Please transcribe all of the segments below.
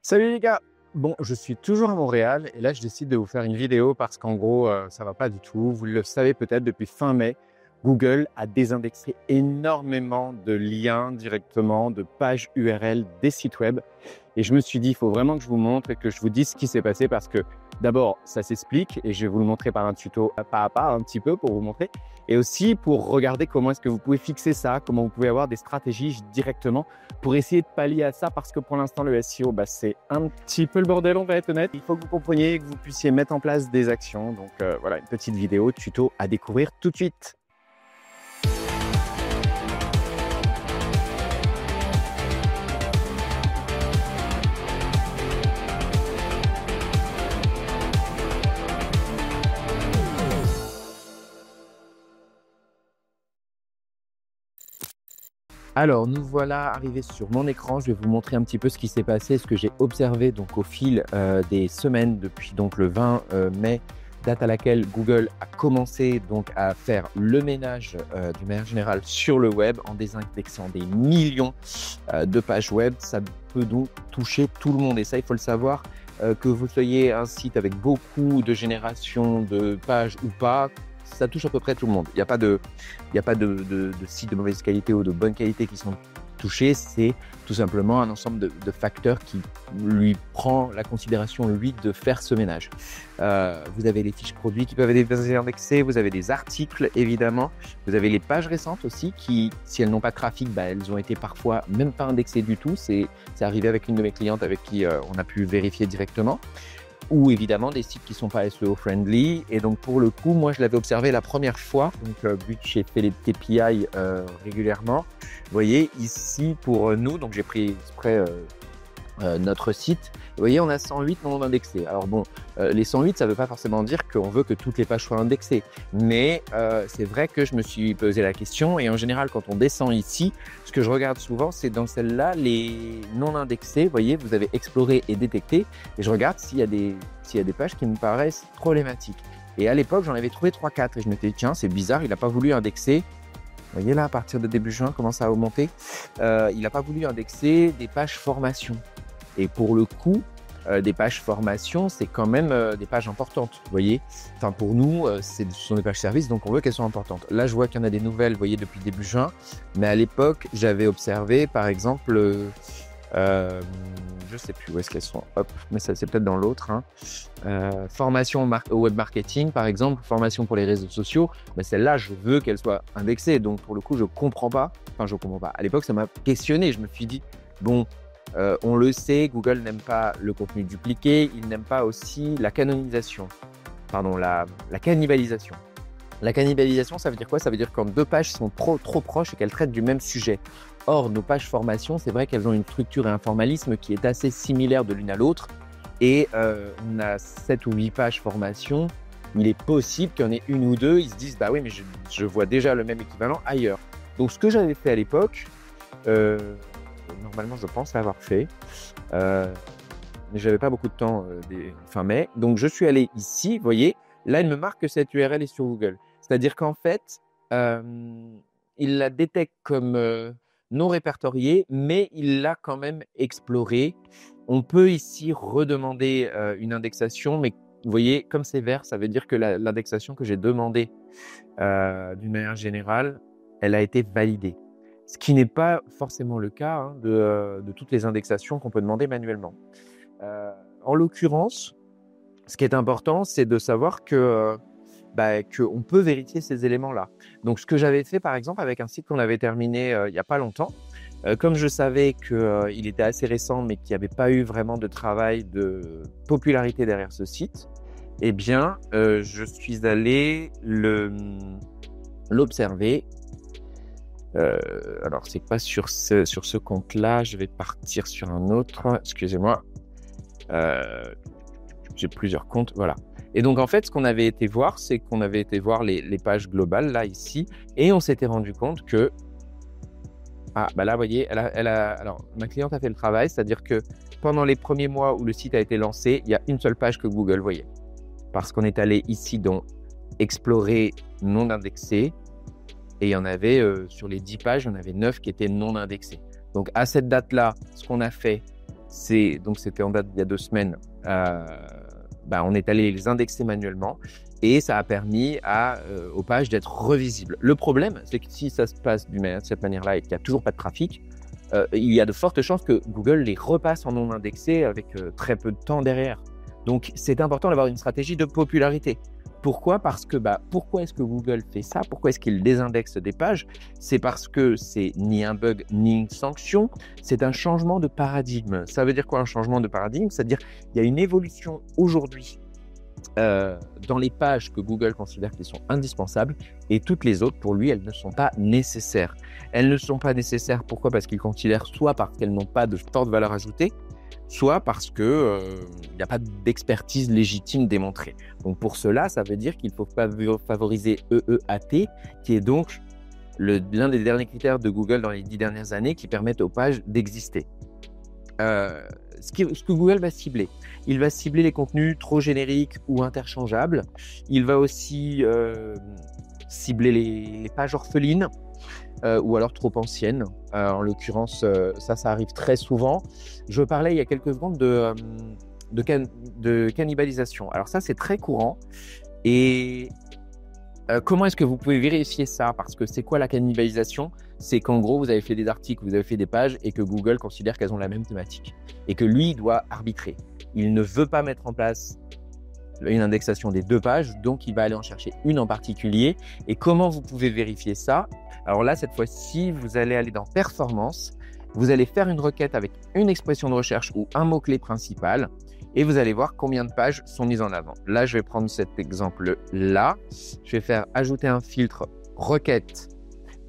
Salut les gars! Bon, je suis toujours à Montréal et là, je décide de vous faire une vidéo parce qu'en gros, ça va pas du tout. Vous le savez peut-être, depuis fin mai, Google a désindexé énormément de liens directement, de pages URL des sites web. Et je me suis dit, il faut vraiment que je vous montre et que je vous dise ce qui s'est passé parce que d'abord, ça s'explique et je vais vous le montrer par un tuto pas à pas, un petit peu pour vous montrer. Et aussi pour regarder comment est-ce que vous pouvez fixer ça, comment vous pouvez avoir des stratégies directement pour essayer de pallier à ça parce que pour l'instant, le SEO, c'est un petit peu le bordel, on va être honnête. Il faut que vous compreniez et que vous puissiez mettre en place des actions. Donc voilà, une petite vidéo tuto à découvrir tout de suite. Alors, nous voilà arrivés sur mon écran. Je vais vous montrer un petit peu ce qui s'est passé, ce que j'ai observé donc au fil des semaines depuis donc le 20 mai, date à laquelle Google a commencé donc à faire le ménage d'une manière générale sur le web en désindexant des millions de pages web. Ça peut donc toucher tout le monde et ça, il faut le savoir. Que vous soyez un site avec beaucoup de génération de pages ou pas, ça touche à peu près tout le monde. Il n'y a pas de sites de mauvaise qualité ou de bonne qualité qui sont touchés. C'est tout simplement un ensemble de facteurs qui lui prend la considération, lui, de faire ce ménage. Vous avez les fiches produits qui peuvent être indexées, vous avez des articles, évidemment. Vous avez les pages récentes aussi qui, si elles n'ont pas de trafic, elles ont été parfois même pas indexées du tout. C'est arrivé avec une de mes clientes avec qui on a pu vérifier directement. Ou évidemment des sites qui ne sont pas SEO friendly. Et donc pour le coup, moi je l'avais observé la première fois, donc vu que j'ai fait les KPI régulièrement. Vous voyez ici pour nous, donc j'ai pris exprès notre site. Vous voyez, on a 108 non indexés. Alors bon, les 108, ça ne veut pas forcément dire qu'on veut que toutes les pages soient indexées. Mais c'est vrai que je me suis posé la question et en général, quand on descend ici, ce que je regarde souvent, c'est dans celle-là, les non indexés. Vous voyez, vous avez exploré et détecté et je regarde s'il y a des pages qui me paraissent problématiques. Et à l'époque, j'en avais trouvé 3-4 et je m'étais dit, tiens, c'est bizarre, il n'a pas voulu indexer. Vous voyez là, à partir de début juin, comment ça a augmenté. Il n'a pas voulu indexer des pages formation. Et pour le coup, des pages formation, c'est quand même des pages importantes, vous voyez. Enfin, pour nous, ce sont des pages services, donc on veut qu'elles soient importantes. Là, je vois qu'il y en a des nouvelles, vous voyez, depuis début juin. Mais à l'époque, j'avais observé, par exemple, je ne sais plus où est-ce qu'elles sont, hop, mais ça, c'est peut-être dans l'autre. Formation au web marketing, par exemple, formation pour les réseaux sociaux. Celle-là, je veux qu'elle soit indexée. Donc, pour le coup, je ne comprends pas. Enfin, je ne comprends pas. À l'époque, ça m'a questionné. Je me suis dit, bon, on le sait, Google n'aime pas le contenu dupliqué, il n'aime pas aussi la canonisation, pardon, la cannibalisation. La cannibalisation, ça veut dire quoi? Ça veut dire quand deux pages sont trop proches et qu'elles traitent du même sujet. Or, nos pages formation, c'est vrai qu'elles ont une structure et un formalisme qui est assez similaire de l'une à l'autre. Et on a 7 ou 8 pages formation. Il est possible qu'il y en ait une ou deux, ils se disent, bah oui, mais je vois déjà le même équivalent ailleurs. Donc, ce que j'avais fait à l'époque, normalement, je pense l'avoir fait. Mais j'avais pas beaucoup de temps fin mai. Donc, je suis allé ici. Vous voyez, là, il me marque que cette URL est sur Google. C'est-à-dire qu'en fait, il la détecte comme non répertoriée, mais il l'a quand même explorée. On peut ici redemander une indexation, mais vous voyez, comme c'est vert, ça veut dire que l'indexation que j'ai demandée d'une manière générale, elle a été validée. Ce qui n'est pas forcément le cas de toutes les indexations qu'on peut demander manuellement. En l'occurrence, ce qui est important, c'est de savoir qu'on peut vérifier ces éléments-là. Donc, ce que j'avais fait, par exemple, avec un site qu'on avait terminé il n'y a pas longtemps, comme je savais qu'il était assez récent, mais qu'il n'y avait pas eu vraiment de travail de popularité derrière ce site, eh bien, je suis allé l'observer. Alors, c'est pas sur ce compte-là, je vais partir sur un autre. Excusez-moi. J'ai plusieurs comptes, voilà. Et donc, en fait, ce qu'on avait été voir, c'est qu'on avait été voir les pages globales, là, ici, et on s'était rendu compte que, là, vous voyez, alors, ma cliente a fait le travail, c'est-à-dire que pendant les premiers mois où le site a été lancé, il y a une seule page que Google, vous voyez. Parce qu'on est allé ici dans Explorer non indexé, et il y en avait, sur les 10 pages, il y en avait 9 qui étaient non indexées. Donc, à cette date-là, ce qu'on a fait, C'était en date d'il y a 2 semaines. On est allé les indexer manuellement et ça a permis aux pages d'être revisibles. Le problème, c'est que si ça se passe de cette manière-là et qu'il n'y a toujours pas de trafic, il y a de fortes chances que Google les repasse en non indexés avec très peu de temps derrière. Donc, c'est important d'avoir une stratégie de popularité. Pourquoi ? Parce que pourquoi est-ce que Google fait ça ? Pourquoi est-ce qu'il désindexe des pages ? C'est parce que c'est ni un bug ni une sanction, c'est un changement de paradigme. Ça veut dire quoi un changement de paradigme ? C'est-à-dire qu'il y a une évolution aujourd'hui dans les pages que Google considère qu'elles sont indispensables et toutes les autres, pour lui, elles ne sont pas nécessaires. Elles ne sont pas nécessaires, pourquoi ? Parce qu'il considère soit parce qu'elles n'ont pas de forte valeur ajoutée, soit parce qu'il n'y a pas d'expertise légitime démontrée. Donc pour cela, ça veut dire qu'il faut favoriser EEAT, qui est donc l'un des derniers critères de Google dans les 10 dernières années qui permettent aux pages d'exister. Ce que Google va cibler, il va cibler les contenus trop génériques ou interchangeables. Il va aussi cibler les pages orphelines ou alors trop anciennes. En l'occurrence, ça arrive très souvent. Je parlais il y a quelques secondes de cannibalisation. Alors ça, c'est très courant. Et comment est-ce que vous pouvez vérifier ça ? Parce que c'est quoi la cannibalisation ? C'est qu'en gros, vous avez fait des articles, vous avez fait des pages et que Google considère qu'elles ont la même thématique. Et que lui, il doit arbitrer. Il ne veut pas mettre en place une indexation des 2 pages, donc il va aller en chercher une en particulier. Et comment vous pouvez vérifier ça ? Alors là, cette fois-ci, vous allez aller dans Performance, vous allez faire une requête avec une expression de recherche ou un mot-clé principal et vous allez voir combien de pages sont mises en avant. Là, je vais prendre cet exemple-là. Je vais faire ajouter un filtre requête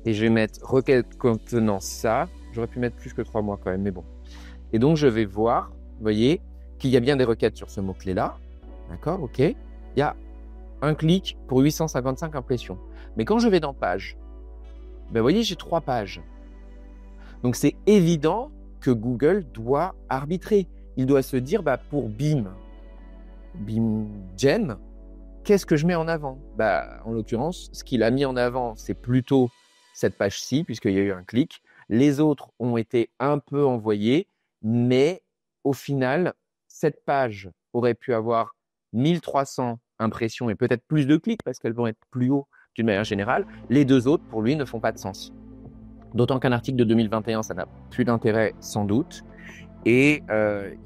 et je vais mettre requête contenant ça. J'aurais pu mettre plus que 3 mois quand même, mais bon. Et donc, je vais voir, vous voyez, qu'il y a bien des requêtes sur ce mot-clé-là. D'accord, ok. Il y a un clic pour 855 impressions. Mais quand je vais dans page, vous voyez, j'ai 3 pages. Donc, c'est évident que Google doit arbitrer. Il doit se dire, pour Bim Gen, qu'est-ce que je mets en avant ? En l'occurrence, ce qu'il a mis en avant, c'est plutôt cette page-ci, puisqu'il y a eu un clic. Les autres ont été un peu envoyés, mais au final, cette page aurait pu avoir 1300 impressions et peut-être plus de clics parce qu'elles vont être plus haut d'une manière générale. Les 2 autres, pour lui, ne font pas de sens. D'autant qu'un article de 2021, ça n'a plus d'intérêt sans doute. Et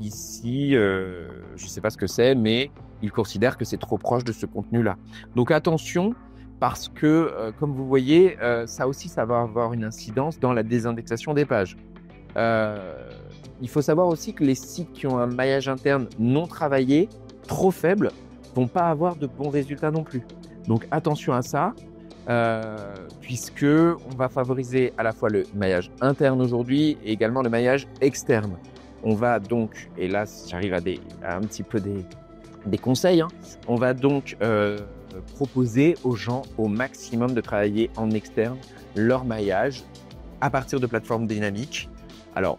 ici, je ne sais pas ce que c'est, mais il considère que c'est trop proche de ce contenu-là. Donc attention, parce que, comme vous voyez, ça va avoir une incidence dans la désindexation des pages. Il faut savoir aussi que les sites qui ont un maillage interne non travaillé, trop faible, ne vont pas avoir de bons résultats non plus. Donc attention à ça, puisque on va favoriser à la fois le maillage interne aujourd'hui et également le maillage externe. On va donc, et là j'arrive à un petit peu des conseils, on va donc proposer aux gens au maximum de travailler en externe leur maillage à partir de plateformes dynamiques. Alors,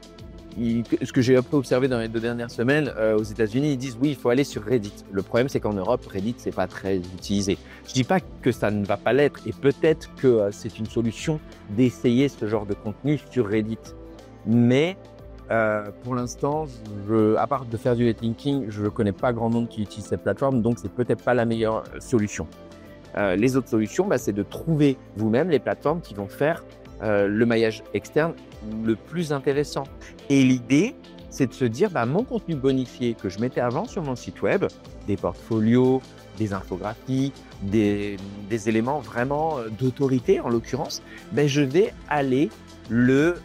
ce que j'ai un peu observé dans les 2 dernières semaines, aux États-Unis, ils disent oui, il faut aller sur Reddit. Le problème, c'est qu'en Europe, Reddit, c'est pas très utilisé. Je dis pas que ça ne va pas l'être, et peut-être que c'est une solution d'essayer ce genre de contenu sur Reddit. Mais pour l'instant, à part de faire du netlinking, je ne connais pas grand monde qui utilise cette plateforme, donc c'est peut-être pas la meilleure solution. Les autres solutions, c'est de trouver vous-même les plateformes qui vont faire le maillage externe le plus intéressant. Et l'idée, c'est de se dire, mon contenu bonifié que je mettais avant sur mon site web, des portfolios, des infographies, des éléments vraiment d'autorité en l'occurrence, je vais aller le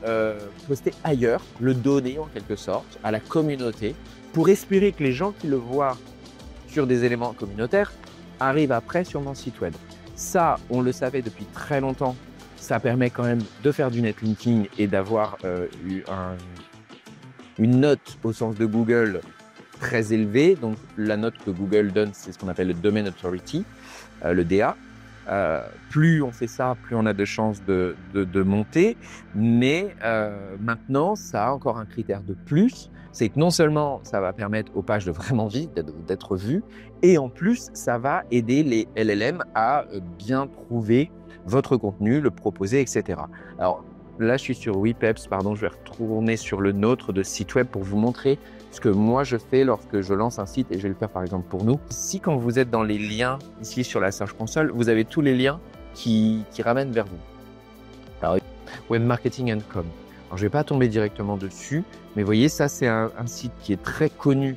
poster ailleurs, le donner en quelque sorte à la communauté pour espérer que les gens qui le voient sur des éléments communautaires arrivent après sur mon site web. Ça, on le savait depuis très longtemps. Ça permet quand même de faire du netlinking et d'avoir une note au sens de Google très élevée. Donc, la note que Google donne, c'est ce qu'on appelle le Domain Authority, le DA. Plus on fait ça, plus on a de chances de monter. Mais maintenant, ça a encore un critère de plus. C'est que non seulement ça va permettre aux pages de vraiment vivre, d'être vues, et en plus, ça va aider les LLM à bien trouver votre contenu, le proposer, etc. Alors là, je suis sur WePeps, pardon, je vais retourner sur le nôtre de site web pour vous montrer ce que moi je fais lorsque je lance un site et je vais le faire par exemple pour nous. Ici, quand vous êtes dans les liens, ici sur la Search Console, vous avez tous les liens qui ramènent vers vous. Alors, Web Marketing Com. Alors, je ne vais pas tomber directement dessus, mais vous voyez, ça, c'est un site qui est très connu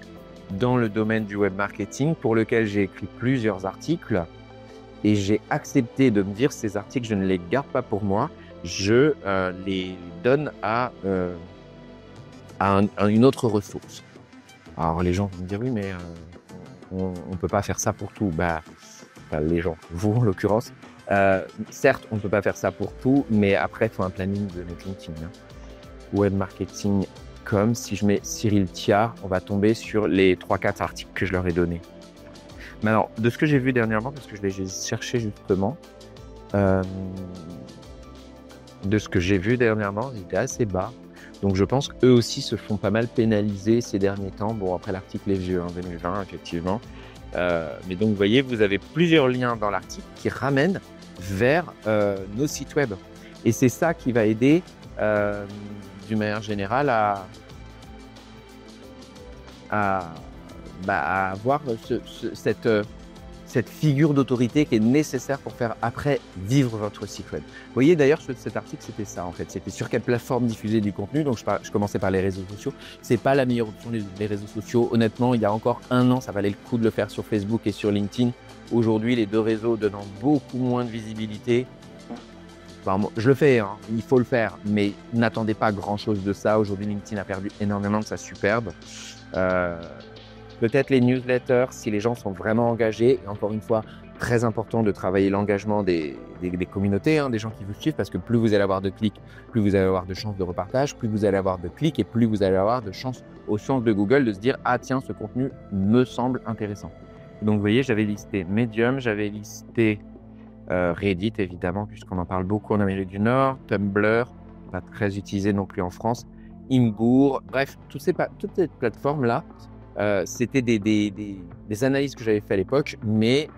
dans le domaine du web marketing pour lequel j'ai écrit plusieurs articles et j'ai accepté de me dire ces articles, je ne les garde pas pour moi, je les donne à une autre ressource. Alors, les gens vont me dire, oui, mais on ne peut pas faire ça pour tout. Enfin, les gens, vous en l'occurrence. Certes, on ne peut pas faire ça pour tout, mais après, il faut un planning de networking. Web marketing com, si je mets Cyril Thiard, on va tomber sur les 3-4 articles que je leur ai donnés. Maintenant, de ce que j'ai vu dernièrement, parce que je l'ai cherché justement, de ce que j'ai vu dernièrement, ils étaient assez bas. Donc, je pense qu'eux aussi se font pas mal pénaliser ces derniers temps. Bon, après, l'article est vieux, 2020, effectivement. Mais donc, vous voyez, vous avez plusieurs liens dans l'article qui ramènent vers nos sites web. Et c'est ça qui va aider, d'une manière générale, à avoir cette figure d'autorité qui est nécessaire pour faire après vivre votre site web. Vous voyez d'ailleurs cet article, c'était ça en fait. C'était sur quelle plateforme diffuser du contenu. Donc je commençais par les réseaux sociaux. C'est pas la meilleure option les réseaux sociaux. Honnêtement, il y a encore un an, ça valait le coup de le faire sur Facebook et sur LinkedIn. Aujourd'hui, les deux réseaux donnant beaucoup moins de visibilité. Enfin, je le fais, hein, il faut le faire, mais n'attendez pas grand-chose de ça. Aujourd'hui, LinkedIn a perdu énormément de sa superbe. Peut-être les newsletters, si les gens sont vraiment engagés. Et encore une fois, très important de travailler l'engagement des communautés, des gens qui vous suivent, parce que plus vous allez avoir de clics, plus vous allez avoir de chances de repartage, plus vous allez avoir de clics et plus vous allez avoir de chances aux chances de Google de se dire « Ah tiens, ce contenu me semble intéressant ». Donc vous voyez, j'avais listé Medium, j'avais listé Reddit évidemment, puisqu'on en parle beaucoup en Amérique du Nord, Tumblr, pas très utilisé non plus en France, Imgur, bref, toutes ces plateformes-là, c'était des analyses que j'avais fait à l'époque, mais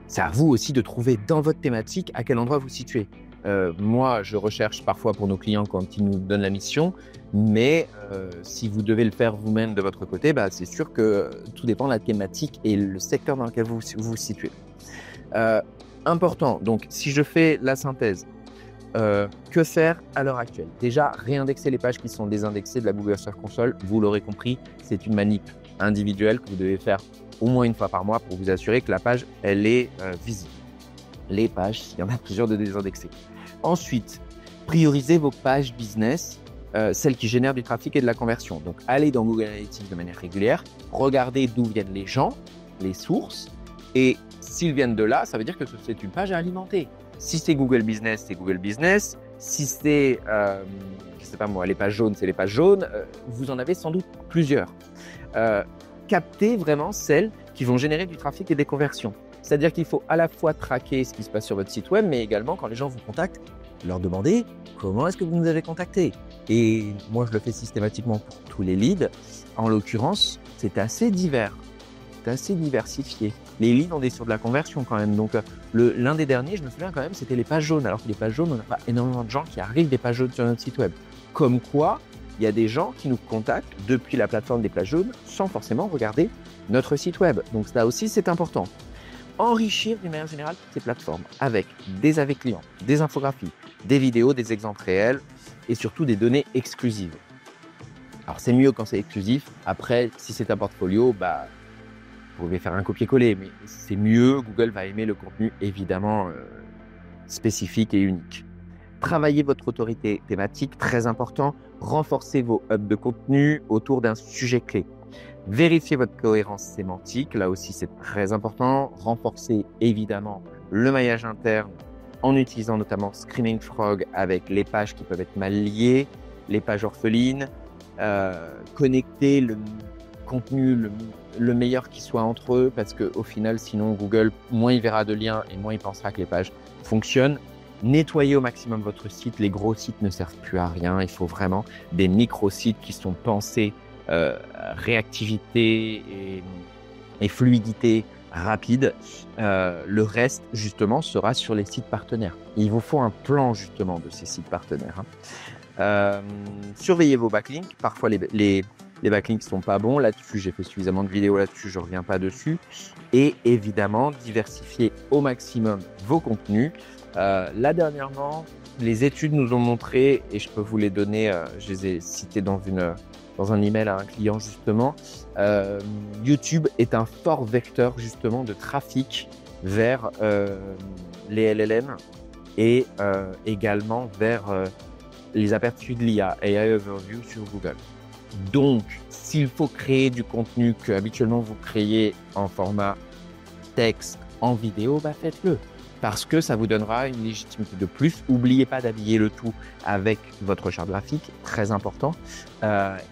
c'est à vous aussi de trouver dans votre thématique à quel endroit vous situez. Moi, je recherche parfois pour nos clients quand ils nous donnent la mission, mais si vous devez le faire vous-même de votre côté, c'est sûr que tout dépend de la thématique et le secteur dans lequel vous vous situez. Important, donc si je fais la synthèse, que faire à l'heure actuelle? Déjà, réindexer les pages qui sont désindexées de la Google Search Console. Vous l'aurez compris, c'est une manip individuelle que vous devez faire au moins une fois par mois pour vous assurer que la page, elle est visible. Les pages, il y en a plusieurs de désindexées. Ensuite, priorisez vos pages business, celles qui génèrent du trafic et de la conversion. Donc, allez dans Google Analytics de manière régulière, regardez d'où viennent les gens, les sources, et s'ils viennent de là, ça veut dire que c'est une page à alimenter. Si c'est Google Business, c'est Google Business. Si c'est, je sais pas moi, les pages jaunes, c'est les pages jaunes. Vous en avez sans doute plusieurs. Captez vraiment celles qui vont générer du trafic et des conversions. C'est-à-dire qu'il faut à la fois traquer ce qui se passe sur votre site web, mais également quand les gens vous contactent, leur demander comment est-ce que vous nous avez contacté. Et moi, je le fais systématiquement pour tous les leads. En l'occurrence, c'est assez divers. C'est assez diversifié. Les leads, on est sur de la conversion quand même. Donc, l'un des derniers, je me souviens quand même, c'était les pages jaunes. Alors que les pages jaunes, on n'a pas énormément de gens qui arrivent des pages jaunes sur notre site web. Comme quoi, il y a des gens qui nous contactent depuis la plateforme des pages jaunes sans forcément regarder notre site web. Donc, ça aussi, c'est important. Enrichir d'une manière générale toutes ces plateformes avec des AV clients, des infographies, des vidéos, des exemples réels et surtout des données exclusives. Alors, c'est mieux quand c'est exclusif. Après, si c'est un portfolio, vous pouvez faire un copier-coller, mais c'est mieux. Google va aimer le contenu évidemment spécifique et unique. Travaillez votre autorité thématique, très important. Renforcez vos hubs de contenu autour d'un sujet clé. Vérifiez votre cohérence sémantique, là aussi c'est très important. Renforcez évidemment le maillage interne en utilisant notamment Screaming Frog avec les pages qui peuvent être mal liées, les pages orphelines. Connectez le contenu le meilleur qui soit entre eux, parce qu'au final, sinon Google, moins il verra de liens et moins il pensera que les pages fonctionnent. Nettoyez au maximum votre site. Les gros sites ne servent plus à rien. Il faut vraiment des micro-sites qui sont pensés réactivité et fluidité rapide. Le reste, justement, sera sur les sites partenaires. Il vous faut un plan, justement, de ces sites partenaires. Surveillez vos backlinks. Parfois, les backlinks ne sont pas bons. Là-dessus, j'ai fait suffisamment de vidéos là-dessus, je ne reviens pas dessus. Et évidemment, diversifiez au maximum vos contenus. Là, dernièrement, les études nous ont montré, et je peux vous les donner, je les ai cités dans un email à un client justement, YouTube est un fort vecteur justement de trafic vers les LLM et également vers les aperçus de l'IA, AI Overview sur Google. Donc, s'il faut créer du contenu que habituellement vous créez en format texte, en vidéo, faites-le. Parce que ça vous donnera une légitimité de plus. N'oubliez pas d'habiller le tout avec votre charte graphique, très important.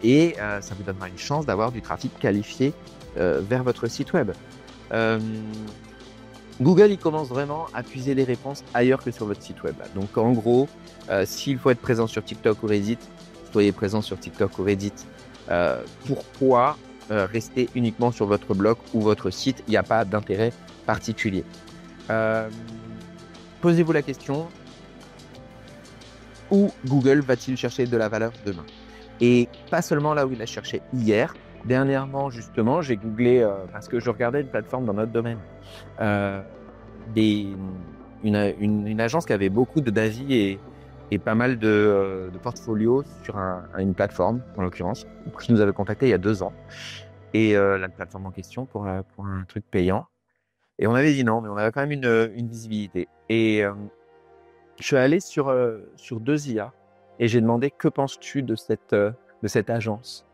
Et ça vous donnera une chance d'avoir du trafic qualifié vers votre site web. Google, il commence vraiment à puiser les réponses ailleurs que sur votre site web. Donc en gros, s'il faut être présent sur TikTok ou Reddit, soyez présent sur TikTok ou Reddit. Pourquoi rester uniquement sur votre blog ou votre site? Il n'y a pas d'intérêt particulier. Posez-vous la question, où Google va-t-il chercher de la valeur demain? Et pas seulement là où il a cherché hier. Dernièrement, justement, j'ai googlé, parce que je regardais une plateforme dans notre domaine, une agence qui avait beaucoup d'avis et pas mal de portfolios sur une plateforme, en l'occurrence, qui nous avait contacté il y a 2 ans. Et la plateforme en question pour un truc payant. Et on avait dit non, mais on avait quand même une visibilité. Et je suis allé sur 2 IA et j'ai demandé que penses-tu de cette agence?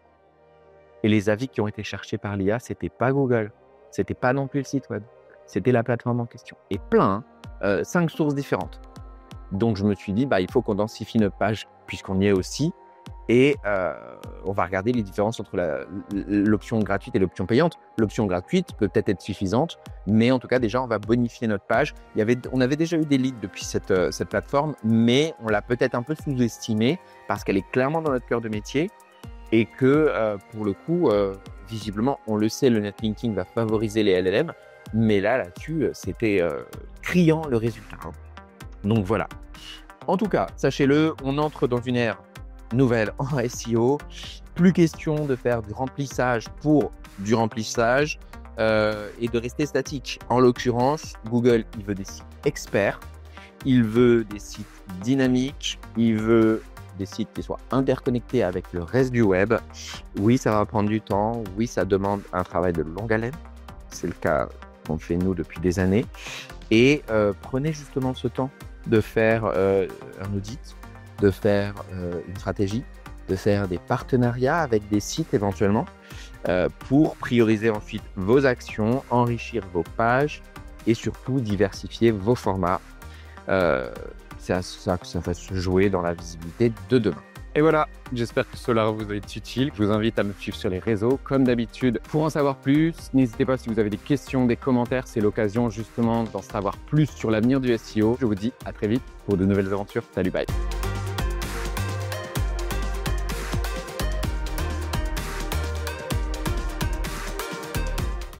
Et les avis qui ont été cherchés par l'IA, c'était pas Google, c'était pas non plus le site web, c'était la plateforme en question. Et plein, 5 sources différentes. Donc je me suis dit, il faut qu'on densifie notre page puisqu'on y est aussi. Et on va regarder les différences entre l'option gratuite et l'option payante. L'option gratuite peut peut-être être suffisante, mais en tout cas, déjà, on va bonifier notre page. On avait déjà eu des leads depuis cette plateforme, mais on l'a peut-être un peu sous-estimée parce qu'elle est clairement dans notre cœur de métier et que, pour le coup, visiblement, on le sait, le netlinking va favoriser les LLM, mais là-dessus, c'était criant le résultat. Donc voilà. En tout cas, sachez-le, on entre dans une ère nouvelle en SEO, plus question de faire du remplissage pour du remplissage et de rester statique. En l'occurrence, Google, il veut des sites experts, il veut des sites dynamiques, il veut des sites qui soient interconnectés avec le reste du web. Oui, ça va prendre du temps, oui, ça demande un travail de longue haleine, c'est le cas qu'on fait nous depuis des années, et prenez justement ce temps de faire un audit, de faire une stratégie, de faire des partenariats avec des sites éventuellement pour prioriser ensuite vos actions, enrichir vos pages et surtout diversifier vos formats. C'est ça que ça va se jouer dans la visibilité de demain. Et voilà, j'espère que cela vous est utile. Je vous invite à me suivre sur les réseaux comme d'habitude. Pour en savoir plus, n'hésitez pas si vous avez des questions, des commentaires. C'est l'occasion justement d'en savoir plus sur l'avenir du SEO. Je vous dis à très vite pour de nouvelles aventures. Salut, bye.